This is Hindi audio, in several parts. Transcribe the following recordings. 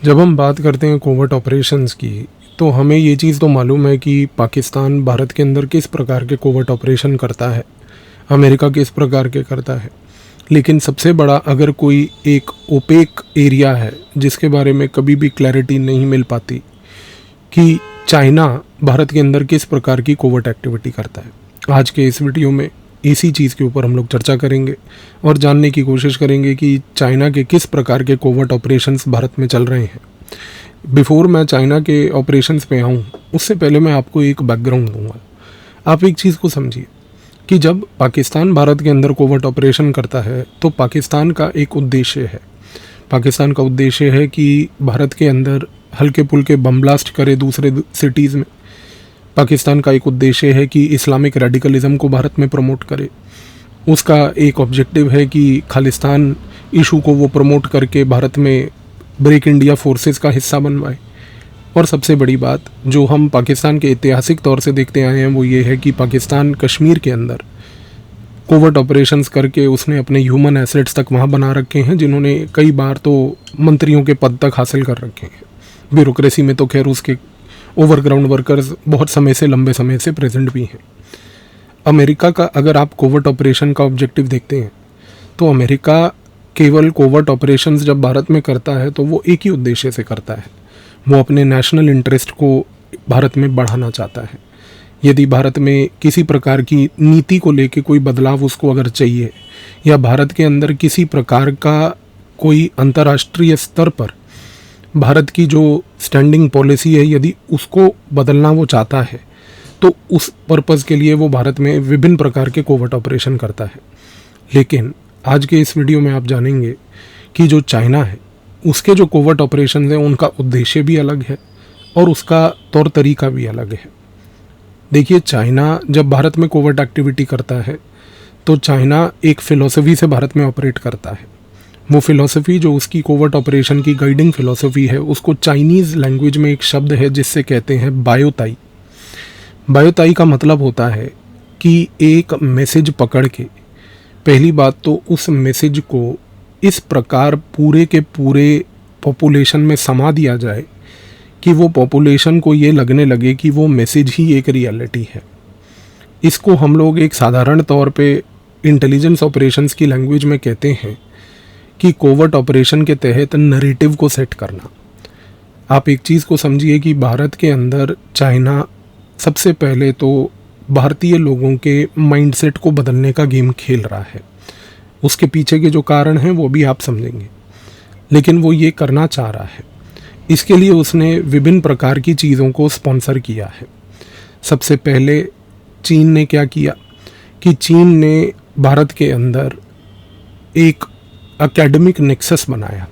जब हम बात करते हैं कोवर्ट ऑपरेशंस की, तो हमें ये चीज़ तो मालूम है कि पाकिस्तान भारत के अंदर किस प्रकार के कोवर्ट ऑपरेशन करता है, अमेरिका किस प्रकार के करता है। लेकिन सबसे बड़ा अगर कोई एक ओपेक एरिया है जिसके बारे में कभी भी क्लैरिटी नहीं मिल पाती कि चाइना भारत के अंदर किस प्रकार की कोवर्ट एक्टिविटी करता है। आज के इस वीडियो में इसी चीज़ के ऊपर हम लोग चर्चा करेंगे और जानने की कोशिश करेंगे कि चाइना के किस प्रकार के कोवर्ट ऑपरेशंस भारत में चल रहे हैं। बिफोर मैं चाइना के ऑपरेशंस पे आऊँ, उससे पहले मैं आपको एक बैकग्राउंड दूंगा। आप एक चीज़ को समझिए कि जब पाकिस्तान भारत के अंदर कोवर्ट ऑपरेशन करता है तो पाकिस्तान का एक उद्देश्य है। पाकिस्तान का उद्देश्य है कि भारत के अंदर हल्के पुल्के बम ब्लास्ट करे दूसरे सिटीज़ में। पाकिस्तान का एक उद्देश्य है कि इस्लामिक रेडिकलिज्म को भारत में प्रमोट करे। उसका एक ऑब्जेक्टिव है कि खालिस्तान इशू को वो प्रमोट करके भारत में ब्रेक इंडिया फोर्सेस का हिस्सा बनवाए। और सबसे बड़ी बात जो हम पाकिस्तान के ऐतिहासिक तौर से देखते आए हैं वो ये है कि पाकिस्तान कश्मीर के अंदर कोवर्ट ऑपरेशंस करके उसने अपने ह्यूमन एसेट्स तक वहाँ बना रखे हैं, जिन्होंने कई बार तो मंत्रियों के पद तक हासिल कर रखे हैं। ब्यूरोक्रेसी में तो खैर उसके ओवरग्राउंड वर्कर्स बहुत समय से, लंबे समय से प्रेजेंट भी हैं। अमेरिका का अगर आप कोवर्ट ऑपरेशन का ऑब्जेक्टिव देखते हैं तो अमेरिका केवल कोवर्ट ऑपरेशंस जब भारत में करता है तो वो एक ही उद्देश्य से करता है, वो अपने नेशनल इंटरेस्ट को भारत में बढ़ाना चाहता है। यदि भारत में किसी प्रकार की नीति को लेके कोई बदलाव उसको अगर चाहिए, या भारत के अंदर किसी प्रकार का कोई अंतर्राष्ट्रीय स्तर पर भारत की जो स्टैंडिंग पॉलिसी है यदि उसको बदलना वो चाहता है, तो उस पर्पज़ के लिए वो भारत में विभिन्न प्रकार के कोवर्ट ऑपरेशन करता है। लेकिन आज के इस वीडियो में आप जानेंगे कि जो चाइना है उसके जो कोवर्ट ऑपरेशन हैं उनका उद्देश्य भी अलग है और उसका तौर तरीका भी अलग है। देखिए, चाइना जब भारत में कोवर्ट एक्टिविटी करता है तो चाइना एक फ़िलॉसफी से भारत में ऑपरेट करता है। वो फ़िलॉसफी जो उसकी कोवर्ट ऑपरेशन की गाइडिंग फ़िलॉसफी है, उसको चाइनीज़ लैंग्वेज में एक शब्द है जिससे कहते हैं बायोताई। बायोताई का मतलब होता है कि एक मैसेज पकड़ के पहली बात तो उस मैसेज को इस प्रकार पूरे के पूरे पॉपुलेशन में समा दिया जाए कि वो पॉपुलेशन को ये लगने लगे कि वो मैसेज ही एक रियलिटी है। इसको हम लोग एक साधारण तौर पे इंटेलिजेंस ऑपरेशंस की लैंग्वेज में कहते हैं कि कोवर्ट ऑपरेशन के तहत नरेटिव को सेट करना। आप एक चीज़ को समझिए कि भारत के अंदर चाइना सबसे पहले तो भारतीय लोगों के माइंडसेट को बदलने का गेम खेल रहा है। उसके पीछे के जो कारण हैं वो भी आप समझेंगे, लेकिन वो ये करना चाह रहा है। इसके लिए उसने विभिन्न प्रकार की चीज़ों को स्पॉन्सर किया है। सबसे पहले चीन ने क्या किया कि चीन ने भारत के अंदर एक एकेडमिक नेक्सस बनाया।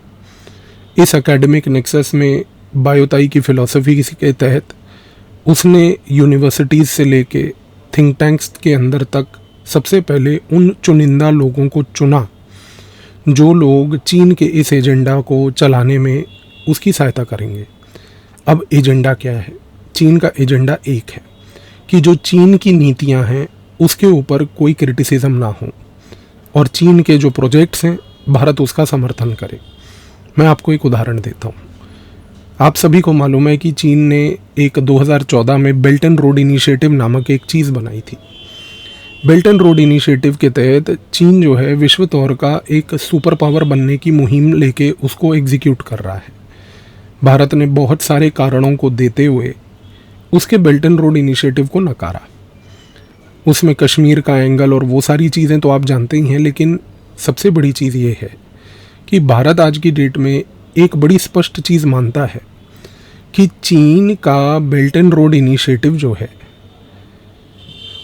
इस एकेडमिक नेक्सस में बायोताई की फ़िलॉसफी के तहत उसने यूनिवर्सिटीज़ से लेके थिंक टैंक्स के अंदर तक सबसे पहले उन चुनिंदा लोगों को चुना जो लोग चीन के इस एजेंडा को चलाने में उसकी सहायता करेंगे। अब एजेंडा क्या है? चीन का एजेंडा एक है कि जो चीन की नीतियां हैं उसके ऊपर कोई क्रिटिसिज्म ना हो और चीन के जो प्रोजेक्ट्स हैं भारत उसका समर्थन करे। मैं आपको एक उदाहरण देता हूँ। आप सभी को मालूम है कि चीन ने एक 2014 में बेल्ट एंड रोड इनिशिएटिव नामक एक चीज़ बनाई थी। बेल्ट एंड रोड इनिशिएटिव के तहत चीन जो है विश्व तौर का एक सुपर पावर बनने की मुहिम लेके उसको एग्जीक्यूट कर रहा है। भारत ने बहुत सारे कारणों को देते हुए उसके बेल्ट एंड रोड इनिशिएटिव को नकारा। उसमें कश्मीर का एंगल और वो सारी चीज़ें तो आप जानते ही हैं, लेकिन सबसे बड़ी चीज़ ये है कि भारत आज की डेट में एक बड़ी स्पष्ट चीज़ मानता है कि चीन का बेल्ट एंड रोड इनिशिएटिव जो है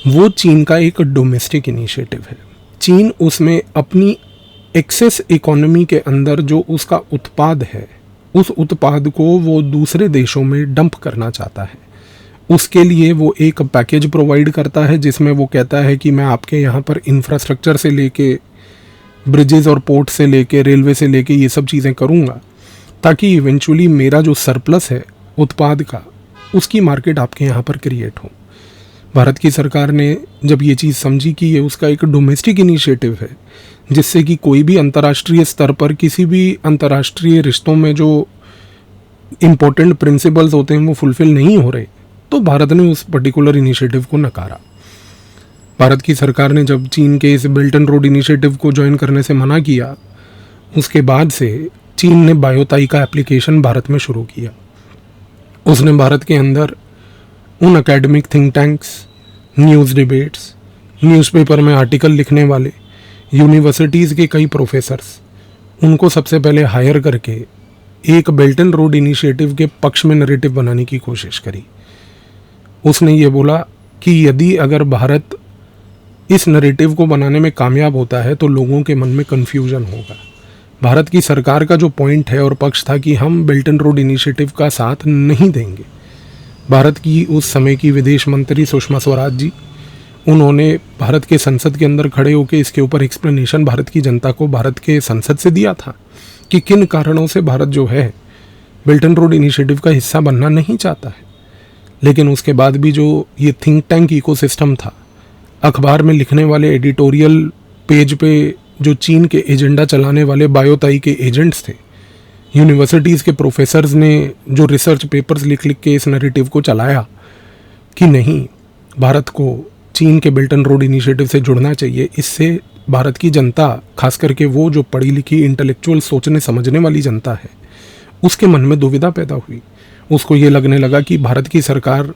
वो चीन का एक डोमेस्टिक इनिशिएटिव है। चीन उसमें अपनी एक्सेस इकोनॉमी के अंदर जो उसका उत्पाद है उस उत्पाद को वो दूसरे देशों में डंप करना चाहता है। उसके लिए वो एक पैकेज प्रोवाइड करता है जिसमें वो कहता है कि मैं आपके यहाँ पर इंफ्रास्ट्रक्चर से लेके ब्रिजेज़ और पोर्ट से लेके रेलवे से लेके ये सब चीज़ें करूँगा ताकि इवेंचुअली मेरा जो सरप्लस है उत्पाद का उसकी मार्केट आपके यहाँ पर क्रिएट हो। भारत की सरकार ने जब ये चीज़ समझी कि ये उसका एक डोमेस्टिक इनिशिएटिव है जिससे कि कोई भी अंतर्राष्ट्रीय स्तर पर किसी भी अंतर्राष्ट्रीय रिश्तों में जो इम्पोर्टेंट प्रिंसिपल्स होते हैं वो फुलफिल नहीं हो रहे, तो भारत ने उस पर्टिकुलर इनिशिएटिव को नकारा। भारत की सरकार ने जब चीन के इस बेल्ट एंड रोड इनिशिएटिव को ज्वाइन करने से मना किया, उसके बाद से चीन ने बायोताई का एप्लीकेशन भारत में शुरू किया। उसने भारत के अंदर उन academic think tanks, news debates, newspaper में आर्टिकल लिखने वाले, यूनिवर्सिटीज़ के कई प्रोफेसर्स, उनको सबसे पहले हायर करके एक बेल्ट एंड रोड इनिशिएटिव के पक्ष में नरेटिव बनाने की कोशिश करी। उसने ये बोला कि यदि अगर भारत इस नरेटिव को बनाने में कामयाब होता है तो लोगों के मन में कन्फ्यूजन होगा। भारत की सरकार का जो पॉइंट है और पक्ष था कि हम बेल्ट एंड रोड इनिशिएटिव का साथ नहीं देंगे। भारत की उस समय की विदेश मंत्री सुषमा स्वराज जी, उन्होंने भारत के संसद के अंदर खड़े होकर इसके ऊपर एक्सप्लेनेशन भारत की जनता को भारत के संसद से दिया था कि किन कारणों से भारत जो है बेल्ट एंड रोड इनिशिएटिव का हिस्सा बनना नहीं चाहता है। लेकिन उसके बाद भी जो ये थिंक टैंक इकोसिस्टम था, अखबार में लिखने वाले एडिटोरियल पेज पे जो चीन के एजेंडा चलाने वाले बायोताई के एजेंट्स थे, यूनिवर्सिटीज़ के प्रोफेसर्स ने जो रिसर्च पेपर्स लिख लिख के इस नैरेटिव को चलाया कि नहीं, भारत को चीन के बेल्ट एंड रोड इनिशिएटिव से जुड़ना चाहिए। इससे भारत की जनता, खास करके वो जो पढ़ी लिखी इंटेलेक्चुअल सोचने समझने वाली जनता है, उसके मन में दुविधा पैदा हुई। उसको ये लगने लगा कि भारत की सरकार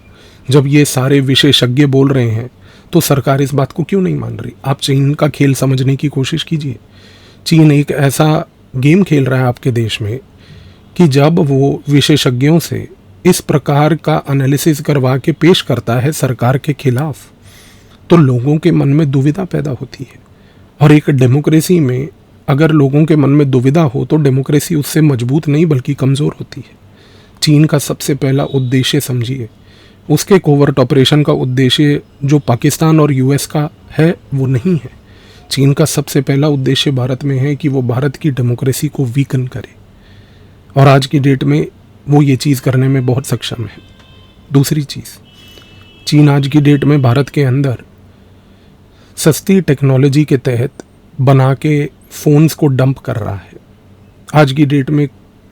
जब ये सारे विशेषज्ञ बोल रहे हैं तो सरकार इस बात को क्यों नहीं मान रही। आप चीन का खेल समझने की कोशिश कीजिए। चीन एक ऐसा गेम खेल रहा है आपके देश में कि जब वो विशेषज्ञों से इस प्रकार का एनालिसिस करवा के पेश करता है सरकार के खिलाफ, तो लोगों के मन में दुविधा पैदा होती है। और एक डेमोक्रेसी में अगर लोगों के मन में दुविधा हो तो डेमोक्रेसी उससे मजबूत नहीं बल्कि कमज़ोर होती है। चीन का सबसे पहला उद्देश्य समझिए, उसके कोवर्ट ऑपरेशन का उद्देश्य जो पाकिस्तान और यूएस का है वो नहीं है। चीन का सबसे पहला उद्देश्य भारत में है कि वो भारत की डेमोक्रेसी को वीकन करे, और आज की डेट में वो ये चीज़ करने में बहुत सक्षम है। दूसरी चीज़, चीन आज की डेट में भारत के अंदर सस्ती टेक्नोलॉजी के तहत बना के फ़ोन्स को डंप कर रहा है। आज की डेट में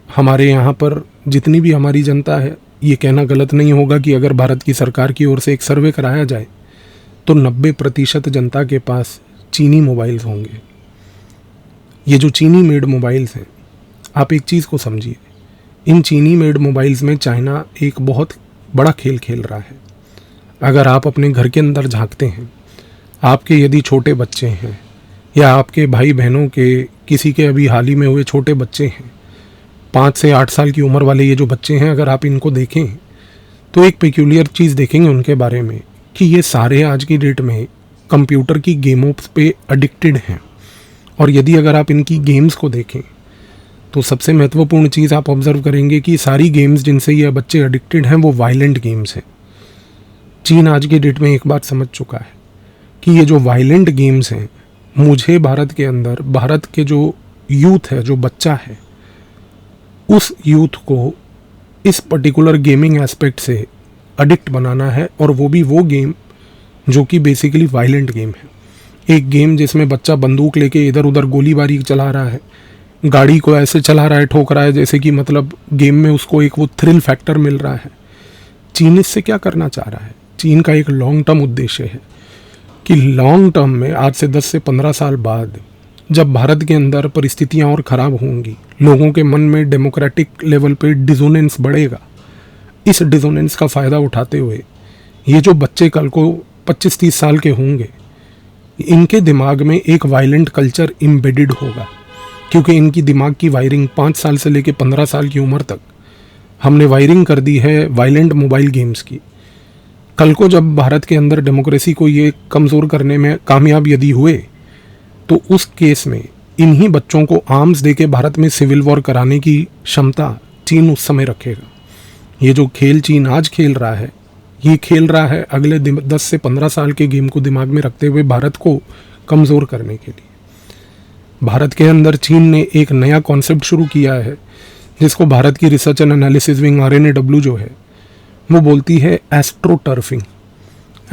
हमारे यहाँ पर जितनी भी हमारी जनता है, ये कहना गलत नहीं होगा कि अगर भारत की सरकार की ओर से एक सर्वे कराया जाए तो 90% जनता के पास चीनी मोबाइल्स होंगे। ये जो चीनी मेड मोबाइल्स हैं, आप एक चीज़ को समझिए, इन चीनी मेड मोबाइल्स में चाइना एक बहुत बड़ा खेल खेल रहा है। अगर आप अपने घर के अंदर झांकते हैं, आपके यदि छोटे बच्चे हैं या आपके भाई बहनों के किसी के अभी हाल ही में हुए छोटे बच्चे हैं, 5 से 8 साल की उम्र वाले ये जो बच्चे हैं, अगर आप इनको देखें तो एक पेक्यूलियर चीज़ देखेंगे उनके बारे में कि ये सारे आज की डेट में कंप्यूटर की गेमों पे एडिक्टेड हैं। और यदि अगर आप इनकी गेम्स को देखें तो सबसे महत्वपूर्ण चीज़ आप ऑब्जर्व करेंगे कि सारी गेम्स जिनसे ये बच्चे एडिक्टेड हैं वो वायलेंट गेम्स हैं। चीन आज की डेट में एक बात समझ चुका है कि ये जो वायलेंट गेम्स हैं, मुझे भारत के अंदर भारत के जो यूथ है, जो बच्चा है, उस यूथ को इस पर्टिकुलर गेमिंग एस्पेक्ट से एडिक्ट बनाना है, और वो भी वो गेम जो कि बेसिकली वायलेंट गेम है। एक गेम जिसमें बच्चा बंदूक लेके इधर उधर गोलीबारी चला रहा है, गाड़ी को ऐसे चला रहा है, ठोक रहा है, जैसे कि मतलब गेम में उसको एक वो थ्रिल फैक्टर मिल रहा है। चीन इससे क्या करना चाह रहा है? चीन का एक लॉन्ग टर्म उद्देश्य है कि लॉन्ग टर्म में आज से 10 से 15 साल बाद जब भारत के अंदर परिस्थितियां और ख़राब होंगी, लोगों के मन में डेमोक्रेटिक लेवल पे डिसोनेंस बढ़ेगा, इस डिसोनेंस का फ़ायदा उठाते हुए ये जो बच्चे कल को 25-30 साल के होंगे, इनके दिमाग में एक वायलेंट कल्चर इम्बेडेड होगा, क्योंकि इनकी दिमाग की वायरिंग 5 साल से लेकर 15 साल की उम्र तक हमने वायरिंग कर दी है वायलेंट मोबाइल गेम्स की। कल को जब भारत के अंदर डेमोक्रेसी को ये कमज़ोर करने में कामयाब यदि हुए तो उस केस में इन्हीं बच्चों को आर्म्स देके भारत में सिविल वॉर कराने की क्षमता चीन उस समय रखेगा। ये जो खेल चीन आज खेल रहा है, ये खेल रहा है अगले 10 से 15 साल के गेम को दिमाग में रखते हुए भारत को कमज़ोर करने के लिए। भारत के अंदर चीन ने एक नया कॉन्सेप्ट शुरू किया है जिसको भारत की research and analysis wing RNAW जो है वो बोलती है एस्ट्रोटर्फिंग।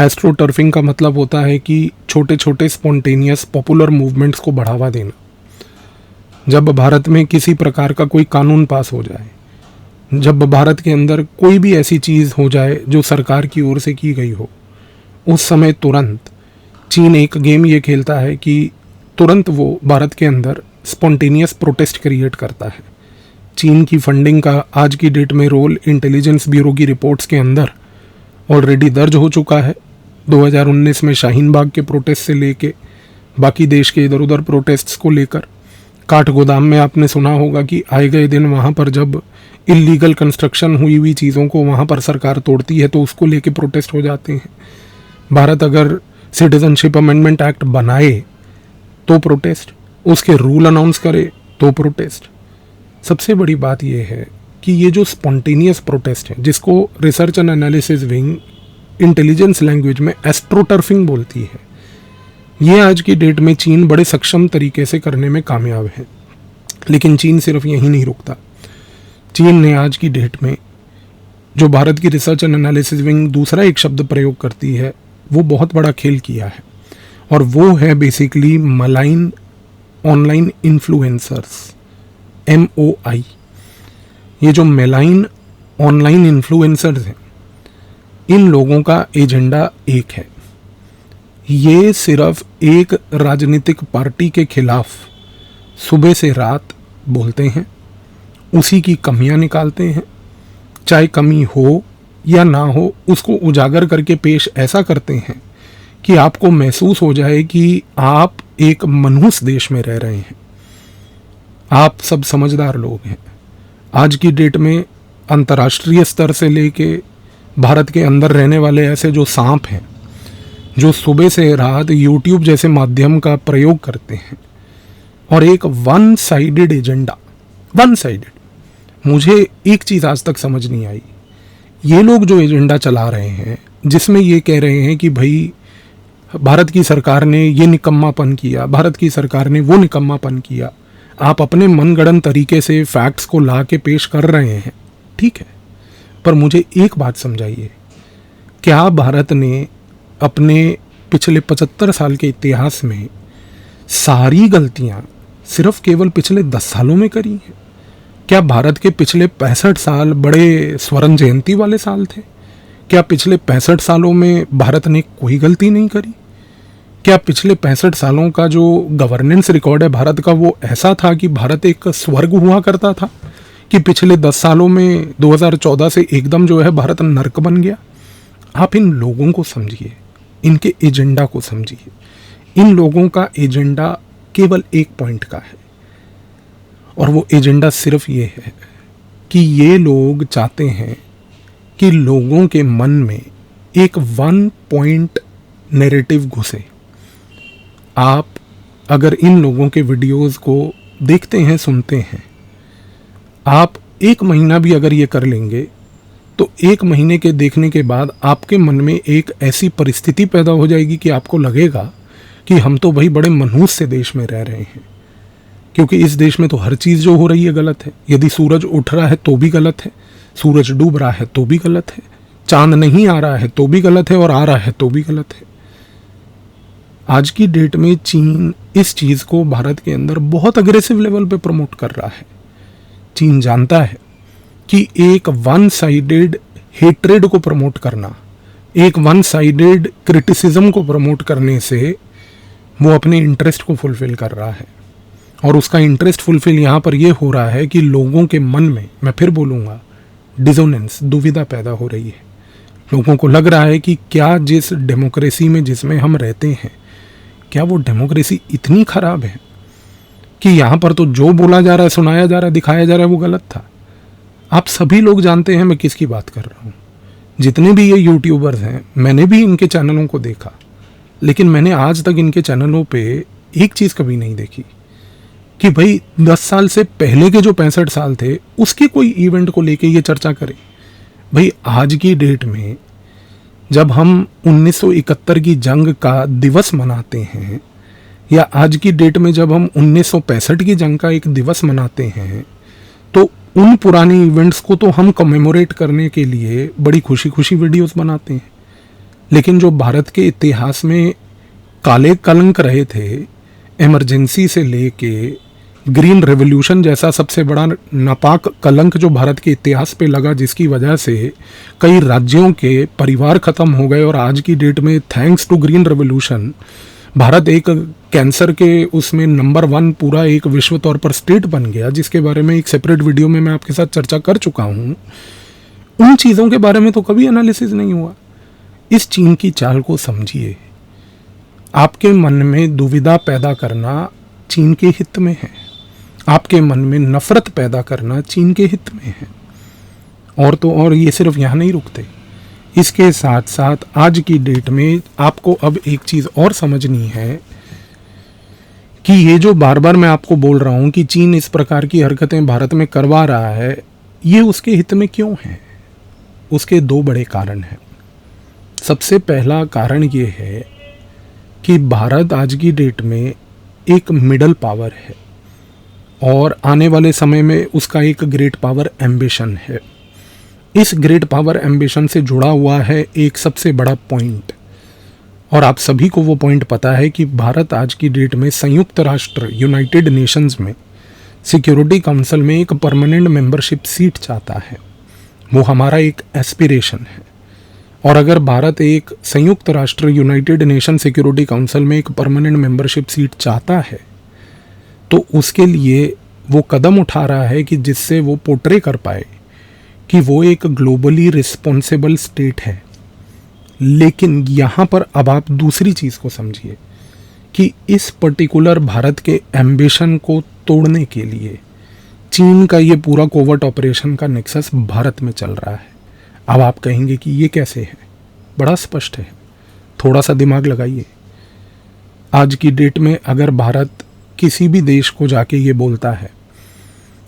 एस्ट्रोटर्फिंग का मतलब होता है कि छोटे छोटे स्पॉन्टेनियस पॉपुलर मूवमेंट्स को बढ़ावा देना। जब भारत में किसी प्रकार का कोई कानून पास हो जाए, जब भारत के अंदर कोई भी ऐसी चीज़ हो जाए जो सरकार की ओर से की गई हो, उस समय तुरंत चीन एक गेम ये खेलता है कि तुरंत वो भारत के अंदर स्पॉन्टेनियस प्रोटेस्ट क्रिएट करता है। चीन की फंडिंग का आज की डेट में रोल इंटेलिजेंस ब्यूरो की रिपोर्ट्स के अंदर ऑलरेडी दर्ज हो चुका है। 2019 में शाहीन बाग के प्रोटेस्ट से लेके बाकी देश के इधर उधर प्रोटेस्ट्स को लेकर, काठगोदाम में आपने सुना होगा कि आए गए दिन वहाँ पर जब इलीगल कंस्ट्रक्शन हुई हुई चीज़ों को वहाँ पर सरकार तोड़ती है तो उसको लेके प्रोटेस्ट हो जाते हैं। भारत अगर सिटीजनशिप अमेंडमेंट एक्ट बनाए तो प्रोटेस्ट, उसके रूल अनाउंस करे तो प्रोटेस्ट। सबसे बड़ी बात यह है कि ये जो स्पॉन्टेनियस प्रोटेस्ट है, जिसको research and analysis wing intelligence language में एस्ट्रोटर्फिंग बोलती है, ये आज की डेट में चीन बड़े सक्षम तरीके से करने में कामयाब है। लेकिन चीन सिर्फ यहीं नहीं रुकता। चीन ने आज की डेट में जो भारत की रिसर्च एंड एनालिसिस विंग दूसरा एक शब्द प्रयोग करती है, वो बहुत बड़ा खेल किया है, और वो है basically malign online influencers, MOI। ये जो मेलाइन ऑनलाइन इन्फ्लुएंसर्स हैं, इन लोगों का एजेंडा एक है। ये सिर्फ एक राजनीतिक पार्टी के खिलाफ सुबह से रात बोलते हैं, उसी की कमियां निकालते हैं, चाहे कमी हो या ना हो उसको उजागर करके पेश ऐसा करते हैं कि आपको महसूस हो जाए कि आप एक मनहूस देश में रह रहे हैं। आप सब समझदार लोग हैं। आज की डेट में अंतर्राष्ट्रीय स्तर से लेके भारत के अंदर रहने वाले ऐसे जो सांप हैं, जो सुबह से रात YouTube जैसे माध्यम का प्रयोग करते हैं और एक one sided agenda, one sided, मुझे एक चीज़ आज तक समझ नहीं आई। ये लोग जो एजेंडा चला रहे हैं जिसमें ये कह रहे हैं कि भाई भारत की सरकार ने ये निकम्मापन किया, भारत की सरकार ने वो निकम्मापन किया, आप अपने मनगढ़ंत तरीके से फैक्ट्स को ला के पेश कर रहे हैं, ठीक है, पर मुझे एक बात समझाइए, क्या भारत ने अपने पिछले 75 साल के इतिहास में सारी गलतियां सिर्फ केवल पिछले 10 सालों में करी हैं? क्या भारत के पिछले 65 साल बड़े स्वर्ण जयंती वाले साल थे? क्या पिछले 65 सालों में भारत ने कोई गलती नहीं करी? क्या पिछले 65 सालों का जो गवर्नेंस रिकॉर्ड है भारत का, वो ऐसा था कि भारत एक स्वर्ग हुआ करता था, कि पिछले 10 सालों में 2014 से एकदम जो है भारत नर्क बन गया? आप इन लोगों को समझिए, इनके एजेंडा को समझिए। इन लोगों का एजेंडा केवल एक पॉइंट का है, और वो एजेंडा सिर्फ ये है कि ये लोग चाहते हैं कि लोगों के मन में एक वन पॉइंट नैरेटिव घुसे। आप अगर इन लोगों के वीडियोस को देखते हैं, सुनते हैं, आप एक महीना भी अगर ये कर लेंगे तो एक महीने के देखने के बाद आपके मन में एक ऐसी परिस्थिति पैदा हो जाएगी कि आपको लगेगा कि हम तो भाई बड़े मनहूस से देश में रह रहे हैं, क्योंकि इस देश में तो हर चीज़ जो हो रही है गलत है। यदि सूरज उठ रहा है तो भी गलत है, सूरज डूब रहा है तो भी गलत है, चांद नहीं आ रहा है तो भी गलत है, और आ रहा है तो भी गलत है। आज की डेट में चीन इस चीज़ को भारत के अंदर बहुत अग्रेसिव लेवल पे प्रमोट कर रहा है। चीन जानता है कि एक वन साइडेड हेट्रेड को प्रमोट करना, एक वन साइडेड क्रिटिसिज्म को प्रमोट करने से वो अपने इंटरेस्ट को फुलफिल कर रहा है। और उसका इंटरेस्ट फुलफिल यहाँ पर ये हो रहा है कि लोगों के मन में, मैं फिर बोलूँगा, डिसोनेंस, दुविधा पैदा हो रही है। लोगों को लग रहा है कि क्या जिस डेमोक्रेसी में जिसमें हम रहते हैं, क्या वो डेमोक्रेसी इतनी खराब है कि यहाँ पर तो जो बोला जा रहा है, सुनाया जा रहा है, दिखाया जा रहा है, वो गलत था। आप सभी लोग जानते हैं मैं किसकी बात कर रहा हूँ। जितने भी ये यूट्यूबर्स हैं, मैंने भी इनके चैनलों को देखा, लेकिन मैंने आज तक इनके चैनलों पे एक चीज़ कभी नहीं देखी कि भाई 10 साल से पहले के जो 65 साल थे उसके कोई इवेंट को लेके ये चर्चा करें। भाई आज की डेट में जब हम 1971 की जंग का दिवस मनाते हैं, या आज की डेट में जब हम 1965 की जंग का एक दिवस मनाते हैं, तो उन पुराने इवेंट्स को तो हम कमेमोरेट करने के लिए बड़ी खुशी खुशी वीडियोस बनाते हैं। लेकिन जो भारत के इतिहास में काले कलंक रहे थे, इमरजेंसी से लेके ग्रीन रेवोल्यूशन जैसा सबसे बड़ा नापाक कलंक जो भारत के इतिहास पे लगा, जिसकी वजह से कई राज्यों के परिवार खत्म हो गए, और आज की डेट में thanks to green revolution Bharat एक कैंसर के उसमें नंबर 1 पूरा एक विश्व तौर पर स्टेट बन गया, जिसके बारे में एक सेपरेट वीडियो में मैं आपके साथ चर्चा कर चुका हूँ। उन चीज़ों के बारे में तो कभी एनालिसिस नहीं हुआ। इस चीन की चाल को समझिए। आपके मन में दुविधा पैदा करना चीन के हित में है, आपके मन में नफरत पैदा करना चीन के हित में है। और तो और ये सिर्फ यहाँ नहीं रुकते, इसके साथ साथ आज की डेट में आपको अब एक चीज़ और समझनी है कि ये जो बार बार मैं आपको बोल रहा हूँ कि चीन इस प्रकार की हरकतें भारत में करवा रहा है, ये उसके हित में क्यों है? उसके 2 बड़े कारण हैं। सबसे पहला कारण ये है कि भारत आज की डेट में एक मिडल पावर है, और आने वाले समय में उसका एक ग्रेट पावर एम्बिशन है। इस ग्रेट पावर एम्बिशन से जुड़ा हुआ है एक सबसे बड़ा पॉइंट, और आप सभी को वो पॉइंट पता है कि भारत आज की डेट में संयुक्त राष्ट्र यूनाइटेड नेशंस में सिक्योरिटी काउंसिल में एक परमानेंट मेंबरशिप सीट चाहता है। वो हमारा एक एस्पिरेशन है, और अगर भारत एक संयुक्त राष्ट्र यूनाइटेड नेशन सिक्योरिटी काउंसिल में एक परमानेंट मेंबरशिप सीट चाहता है, तो उसके लिए वो कदम उठा रहा है कि जिससे वो पोर्ट्रे कर पाए कि वो एक ग्लोबली रिस्पॉन्सिबल स्टेट है। लेकिन यहाँ पर अब आप दूसरी चीज़ को समझिए कि इस पर्टिकुलर भारत के एम्बिशन को तोड़ने के लिए चीन का ये पूरा कोवर्ट ऑपरेशन का नेक्सस भारत में चल रहा है। अब आप कहेंगे कि ये कैसे है? बड़ा स्पष्ट है, थोड़ा सा दिमाग लगाइए। आज की डेट में अगर भारत किसी भी देश को जाके ये बोलता है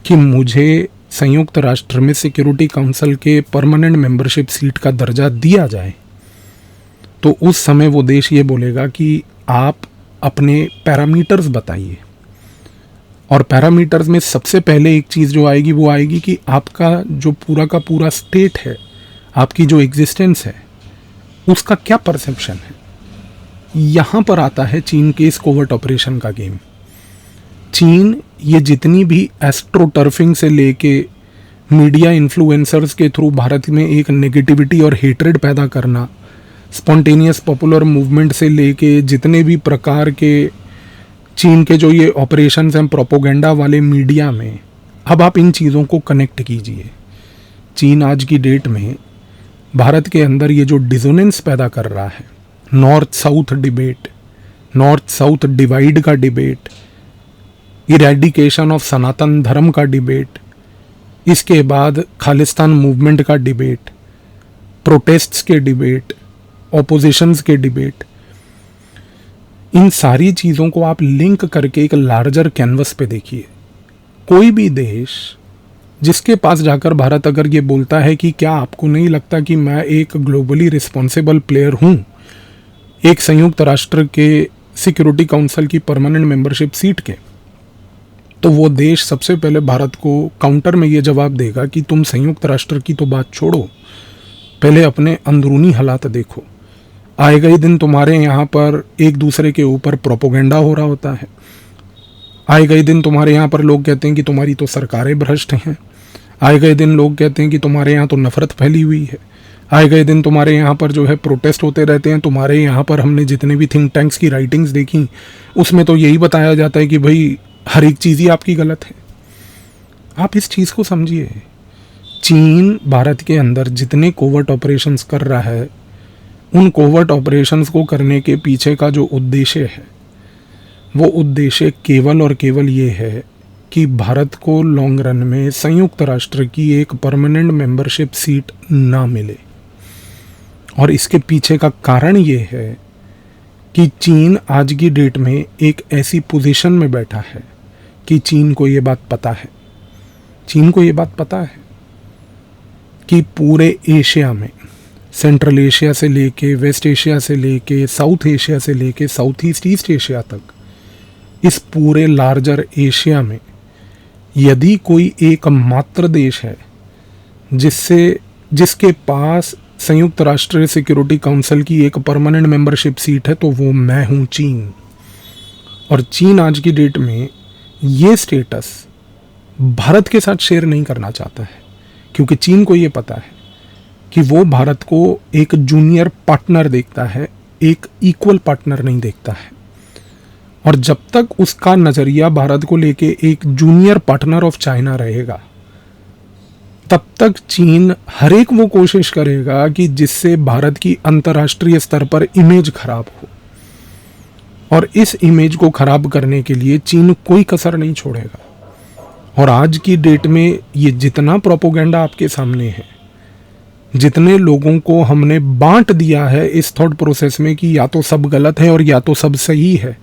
कि मुझे संयुक्त राष्ट्र में सिक्योरिटी काउंसिल के परमानेंट मेंबरशिप सीट का दर्जा दिया जाए, तो उस समय वो देश ये बोलेगा कि आप अपने पैरामीटर्स बताइए। और पैरामीटर्स में सबसे पहले एक चीज़ जो आएगी वो आएगी कि आपका जो पूरा का पूरा स्टेट है, आपकी जो एग्जिस्टेंस है, उसका क्या परसेप्शन है। यहाँ पर आता है चीन के इस कोवर्ट ऑपरेशन का गेम। चीन ये जितनी भी एस्ट्रोटर्फिंग से लेके मीडिया इन्फ्लुएंसर्स के थ्रू भारत में एक नेगेटिविटी और हेट्रेड पैदा करना, स्पॉन्टेनियस पॉपुलर मूवमेंट से लेके जितने भी प्रकार के चीन के जो ये ऑपरेशंस हैं प्रोपोगेंडा वाले मीडिया में, अब आप इन चीज़ों को कनेक्ट कीजिए। चीन आज की डेट में भारत के अंदर ये जो डिसोनेंस पैदा कर रहा है, north south debate, north south divide का डिबेट, इरेडिकेशन ऑफ सनातन धर्म का डिबेट, इसके बाद खालिस्तान मूवमेंट का डिबेट, प्रोटेस्ट्स के डिबेट, ऑपोजिशंस के डिबेट, इन सारी चीज़ों को आप लिंक करके एक लार्जर कैनवस पे देखिए। कोई भी देश जिसके पास जाकर भारत अगर ये बोलता है कि क्या आपको नहीं लगता कि मैं एक ग्लोबली रिस्पॉन्सिबल प्लेयर हूँ एक संयुक्त राष्ट्र के सिक्योरिटी काउंसिल की परमानेंट मेंबरशिप सीट के, तो वो देश सबसे पहले भारत को काउंटर में ये जवाब देगा कि तुम संयुक्त राष्ट्र की तो बात छोड़ो, पहले अपने अंदरूनी हालात देखो। आएगा ही दिन तुम्हारे यहाँ पर एक दूसरे के ऊपर प्रोपोगेंडा हो रहा होता है, आएगा ही दिन तुम्हारे यहाँ पर लोग कहते हैं कि तुम्हारी तो सरकारें भ्रष्ट हैं, आएगा ही दिन लोग कहते हैं कि तुम्हारे यहाँ तो नफरत फैली हुई है, आएगा ही दिन तुम्हारे यहाँ पर जो है प्रोटेस्ट होते रहते हैं। तुम्हारे यहाँ पर हमने जितने भी थिंक टैंक्स की राइटिंग्स देखी उसमें तो यही बताया जाता है कि भाई हर एक चीज़ ही आपकी गलत है। आप इस चीज़ को समझिए। चीन भारत के अंदर जितने कोवर्ट ऑपरेशंस कर रहा है, उन कोवर्ट ऑपरेशंस को करने के पीछे का जो उद्देश्य है, वो उद्देश्य केवल और केवल ये है कि भारत को लॉन्ग रन में संयुक्त राष्ट्र की एक परमानेंट मेंबरशिप सीट ना मिले। और इसके पीछे का कारण ये है कि चीन आज की डेट में एक ऐसी पोजीशन में बैठा है कि चीन को ये बात पता है, चीन को ये बात पता है कि पूरे एशिया में, सेंट्रल एशिया से लेके वेस्ट एशिया से लेके साउथ एशिया से लेके साउथ ईस्ट एशिया तक, इस पूरे लार्जर एशिया में यदि कोई एक मात्र देश है जिसके पास संयुक्त राष्ट्र सिक्योरिटी काउंसिल की एक परमानेंट मेंबरशिप सीट है, तो वो मैं हूँ, चीन। और चीन आज की डेट में ये स्टेटस भारत के साथ शेयर नहीं करना चाहता है, क्योंकि चीन को ये पता है कि वो भारत को एक जूनियर पार्टनर देखता है, एक इक्वल पार्टनर नहीं देखता है। और जब तक उसका नज़रिया भारत को लेके एक जूनियर पार्टनर ऑफ चाइना रहेगा, तब तक चीन हर एक वो कोशिश करेगा कि जिससे भारत की अंतर्राष्ट्रीय स्तर पर इमेज खराब हो, और इस इमेज को खराब करने के लिए चीन कोई कसर नहीं छोड़ेगा। और आज की डेट में ये जितना प्रोपोगेंडा आपके सामने है, जितने लोगों को हमने बांट दिया है इस थॉट प्रोसेस में कि या तो सब गलत है और या तो सब सही है,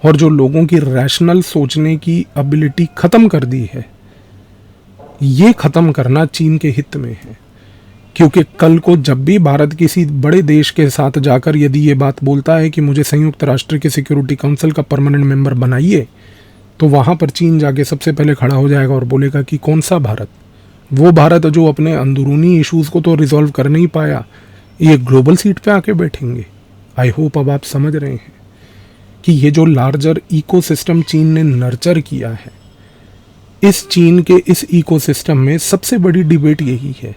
और जो लोगों की रैशनल सोचने की एबिलिटी ख़त्म कर दी है, ये ख़त्म करना चीन के हित में है। क्योंकि कल को जब भी भारत किसी बड़े देश के साथ जाकर यदि ये बात बोलता है कि मुझे संयुक्त राष्ट्र के सिक्योरिटी काउंसिल का परमानेंट मेंबर बनाइए, तो वहाँ पर चीन जाके सबसे पहले खड़ा हो जाएगा और बोलेगा कि कौन सा भारत? वो भारत जो अपने अंदरूनी इश्यूज़ को तो रिजॉल्व कर नहीं पाया, ये ग्लोबल सीट पे आके बैठेंगे। आई होप अब आप समझ रहे हैं कि ये जो लार्जर इकोसिस्टम चीन ने नर्चर किया है, इस चीन के इस इकोसिस्टम में सबसे बड़ी डिबेट यही है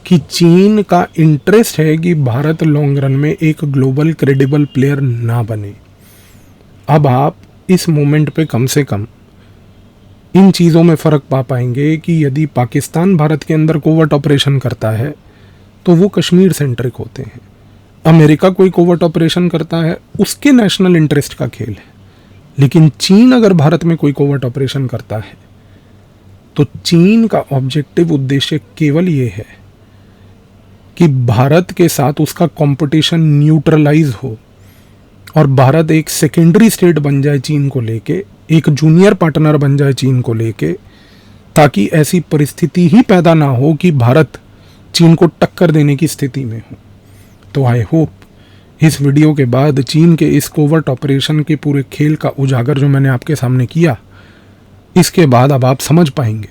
कि चीन का इंटरेस्ट है कि भारत लॉन्ग रन में एक ग्लोबल क्रेडिबल प्लेयर ना बने। अब आप इस मोमेंट पे कम से कम इन चीज़ों में फ़र्क पा पाएंगे कि यदि पाकिस्तान भारत के अंदर कोवर्ट ऑपरेशन करता है तो वो कश्मीर सेंट्रिक होते हैं, अमेरिका कोई कोवर्ट ऑपरेशन करता है उसके नेशनल इंटरेस्ट का खेल है। लेकिन चीन अगर भारत में कोई कोवर्ट ऑपरेशन करता है तो चीन का ऑब्जेक्टिव उद्देश्य केवल ये है कि भारत के साथ उसका कंपटीशन न्यूट्रलाइज हो और भारत एक सेकेंडरी स्टेट बन जाए चीन को लेके, एक जूनियर पार्टनर बन जाए चीन को लेके, ताकि ऐसी परिस्थिति ही पैदा ना हो कि भारत चीन को टक्कर देने की स्थिति में हो। तो आई होप इस वीडियो के बाद चीन के इस कोवर्ट ऑपरेशन के पूरे खेल का उजागर जो मैंने आपके सामने किया, इसके बाद अब आप समझ पाएंगे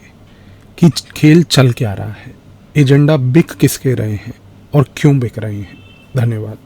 कि खेल चल क्या रहा है, एजेंडा बिक किसके रहे हैं और क्यों बिक रहे हैं। धन्यवाद।